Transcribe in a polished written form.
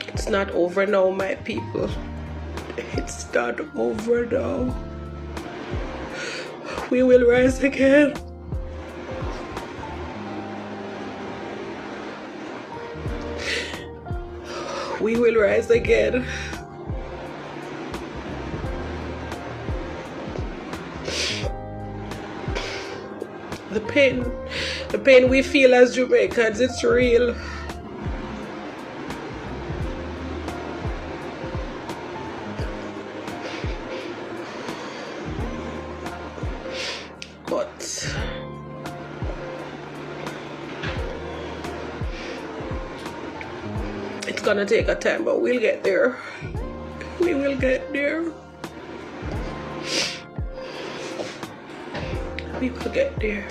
It's not over now, my people. It's not over now. We will rise again. We will rise again. The pain we feel as Jamaicans, it's real. But it's gonna take a time, but we'll get there. We will get there. We will get there.